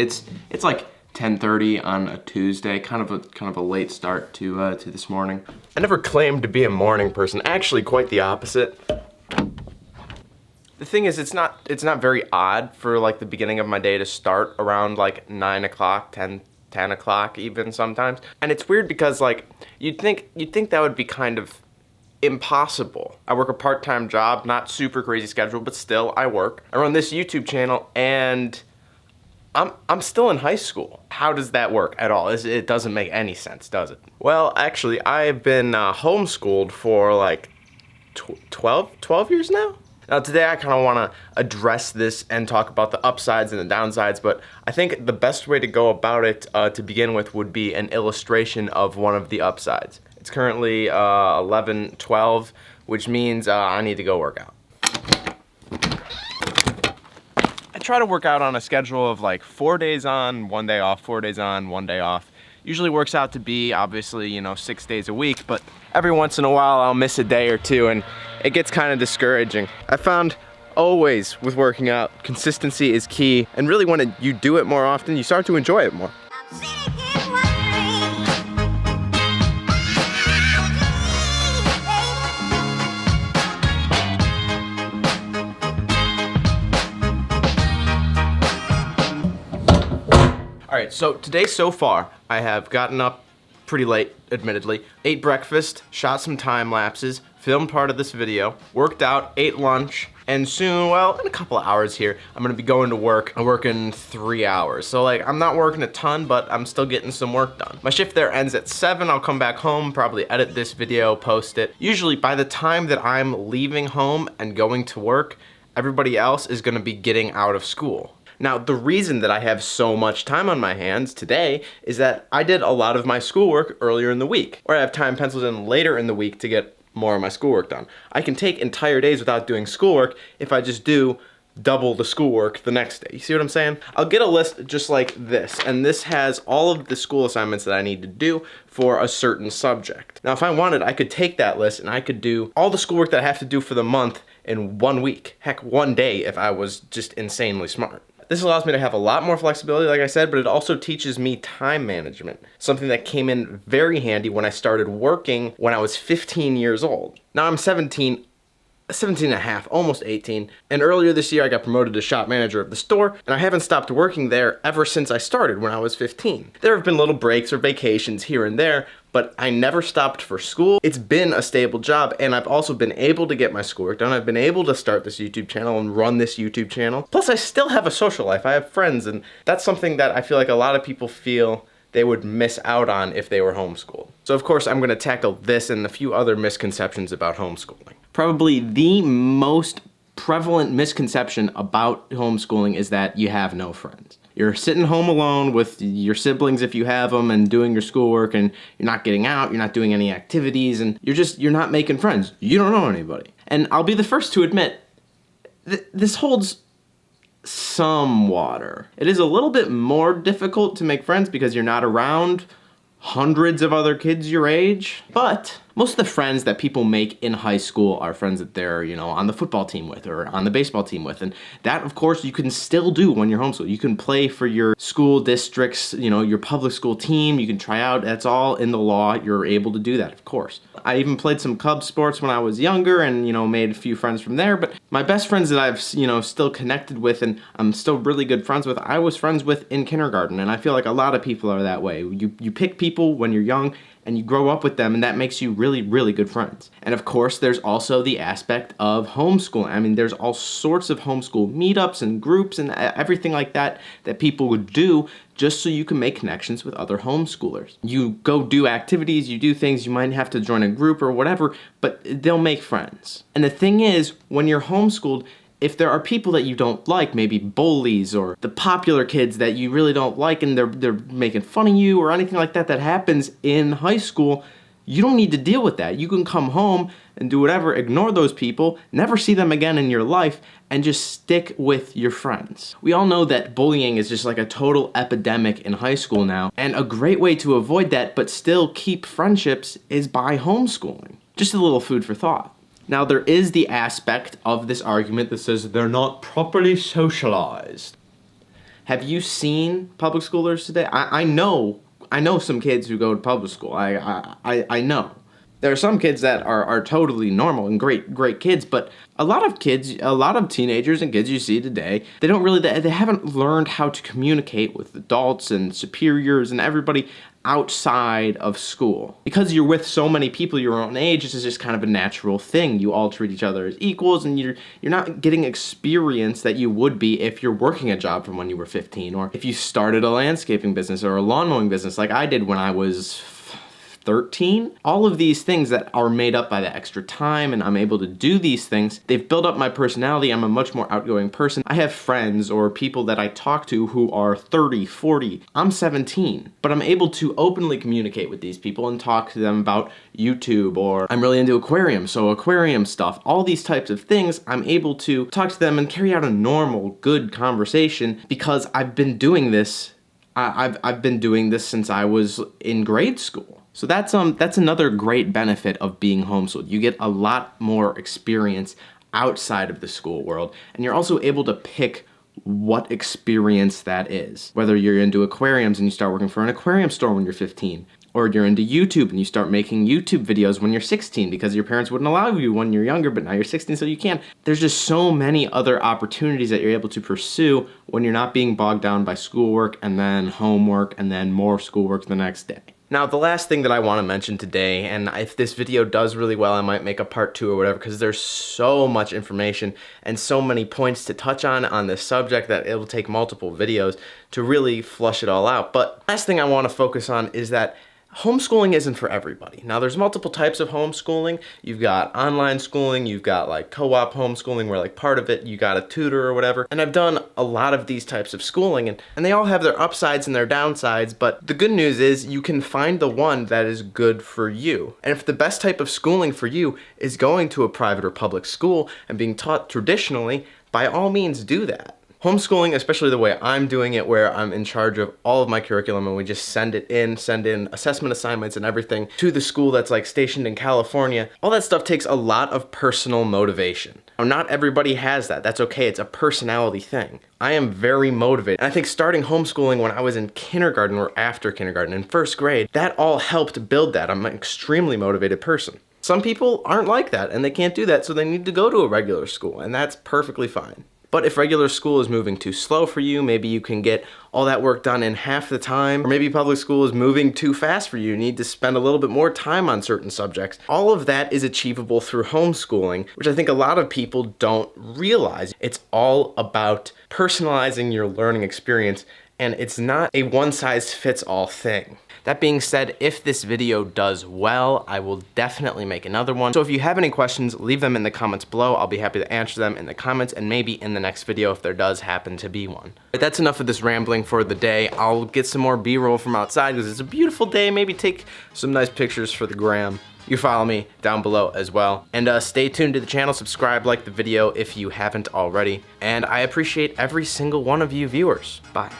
It's like 10:30 on a Tuesday, kind of a late start to this morning. I never claimed to be a morning person. Actually, quite the opposite. The thing is, it's not very odd for like the beginning of my day to start around like 9 o'clock, 10 o'clock even sometimes. And it's weird because like you'd think that would be kind of impossible. I work a part-time job, not super crazy schedule, but still I work. I run this YouTube channel and I'm still in high school. How does that work at all? It doesn't make any sense, does it? Well, actually, I've been homeschooled for like 12 years now. Now today I kind of want to address this and talk about the upsides and the downsides, but I think the best way to go about it to begin with would be an illustration of one of the upsides. It's currently 11:12, which means I need to go work out. I try to work out on a schedule of like 4 days on, 1 day off, 4 days on, 1 day off. Usually works out to be, obviously, 6 days a week, but every once in a while I'll miss a day or two and it gets kind of discouraging. I found always with working out, consistency is key, and really when you do it more often, you start to enjoy it more. Alright, so today so far, I have gotten up pretty late, admittedly, ate breakfast, shot some time lapses, filmed part of this video, worked out, ate lunch, and soon, well, in a couple of hours here, I'm gonna be going to work. I'm working 3 hours. So like, I'm not working a ton, but I'm still getting some work done. My shift there ends at 7, I'll come back home, probably edit this video, post it. Usually by the time that I'm leaving home and going to work, everybody else is gonna be getting out of school. Now, the reason that I have so much time on my hands today is that I did a lot of my schoolwork earlier in the week, or I have time penciled in later in the week to get more of my schoolwork done. I can take entire days without doing schoolwork if I just do double the schoolwork the next day. You see what I'm saying? I'll get a list just like this, and this has all of the school assignments that I need to do for a certain subject. Now, if I wanted, I could take that list and I could do all the schoolwork that I have to do for the month in 1 week. Heck, 1 day if I was just insanely smart. This allows me to have a lot more flexibility, like I said, but it also teaches me time management, something that came in very handy when I started working when I was 15 years old. Now I'm 17 and a half, almost 18, and earlier this year I got promoted to shop manager of the store, and I haven't stopped working there ever since I started when I was 15. There have been little breaks or vacations here and there, but I never stopped for school. It's been a stable job, and I've also been able to get my schoolwork done. I've been able to start this YouTube channel and run this YouTube channel. Plus, I still have a social life. I have friends, and that's something that I feel like a lot of people feel they would miss out on if they were homeschooled. So of course, I'm gonna tackle this and a few other misconceptions about homeschooling. Probably the most prevalent misconception about homeschooling is that you have no friends. You're sitting home alone with your siblings if you have them and doing your schoolwork, and you're not getting out, you're not doing any activities, and you're not making friends. You don't know anybody. And I'll be the first to admit, this holds some water. It is a little bit more difficult to make friends because you're not around hundreds of other kids your age, but most of the friends that people make in high school are friends that they're, on the football team with or on the baseball team with. And that, of course, you can still do when you're homeschooled. You can play for your school district's, your public school team. You can try out. That's all in the law. You're able to do that, of course. I even played some Cubs sports when I was younger and, made a few friends from there. But my best friends that I've, still connected with and I'm still really good friends with, I was friends with in kindergarten. And I feel like a lot of people are that way. You pick people when you're young and you grow up with them, and that makes you really, really good friends. And of course, there's also the aspect of homeschooling. I mean, there's all sorts of homeschool meetups and groups and everything like that that people would do just so you can make connections with other homeschoolers. You go do activities, you do things, you might have to join a group or whatever, but they'll make friends. And the thing is, when you're homeschooled, if there are people that you don't like, maybe bullies or the popular kids that you really don't like and they're making fun of you or anything like that that happens in high school, you don't need to deal with that. You can come home and do whatever, ignore those people, never see them again in your life, and just stick with your friends. We all know that bullying is just like a total epidemic in high school now, and a great way to avoid that but still keep friendships is by homeschooling. Just a little food for thought. Now, there is the aspect of this argument that says they're not properly socialized. Have you seen public schoolers today? I know some kids who go to public school. I know. There are some kids that are totally normal and great kids, but a lot of teenagers and kids you see today, they haven't learned how to communicate with adults and superiors and everybody outside of school. Because you're with so many people your own age, this is just kind of a natural thing. You all treat each other as equals, and you're not getting experience that you would be if you're working a job from when you were 15, or if you started a landscaping business or a lawn mowing business like I did when I was 13. All of these things that are made up by the extra time, and I'm able to do these things, they've built up my personality. I'm a much more outgoing person. I have friends or people that I talk to who are 30, 40. I'm 17, but I'm able to openly communicate with these people and talk to them about YouTube, or I'm really into aquariums, so aquarium stuff. All these types of things, I'm able to talk to them and carry out a normal, good conversation because I've been doing this. I've been doing this since I was in grade school. So that's another great benefit of being homeschooled. You get a lot more experience outside of the school world, and you're also able to pick what experience that is. Whether you're into aquariums and you start working for an aquarium store when you're 15, or you're into YouTube and you start making YouTube videos when you're 16 because your parents wouldn't allow you when you're younger, but now you're 16 so you can. There's just so many other opportunities that you're able to pursue when you're not being bogged down by schoolwork and then homework and then more schoolwork the next day. Now, the last thing that I want to mention today, and if this video does really well, I might make a part 2 or whatever, because there's so much information and so many points to touch on this subject that it will take multiple videos to really flush it all out. But last thing I want to focus on is that homeschooling isn't for everybody. Now, there's multiple types of homeschooling. You've got online schooling, you've got like co-op homeschooling where like part of it you got a tutor or whatever. And I've done a lot of these types of schooling, and they all have their upsides and their downsides, but the good news is you can find the one that is good for you. And if the best type of schooling for you is going to a private or public school and being taught traditionally, by all means do that. Homeschooling, especially the way I'm doing it, where I'm in charge of all of my curriculum and we just send in assessment assignments and everything to the school that's like stationed in California, all that stuff takes a lot of personal motivation. Now, not everybody has that. That's okay. It's a personality thing. I am very motivated. And I think starting homeschooling when I was in kindergarten or after kindergarten in first grade, that all helped build that. I'm an extremely motivated person. Some people aren't like that and they can't do that, so they need to go to a regular school, and that's perfectly fine. But if regular school is moving too slow for you, maybe you can get all that work done in half the time, or maybe public school is moving too fast for you. You need to spend a little bit more time on certain subjects. All of that is achievable through homeschooling, which I think a lot of people don't realize. It's all about personalizing your learning experience, and it's not a one-size-fits-all thing. That being said, if this video does well, I will definitely make another one. So if you have any questions, leave them in the comments below. I'll be happy to answer them in the comments and maybe in the next video if there does happen to be one. But that's enough of this rambling for the day. I'll get some more B-roll from outside because it's a beautiful day. Maybe take some nice pictures for the gram. You follow me down below as well. And stay tuned to the channel, subscribe, like the video if you haven't already. And I appreciate every single one of you viewers. Bye.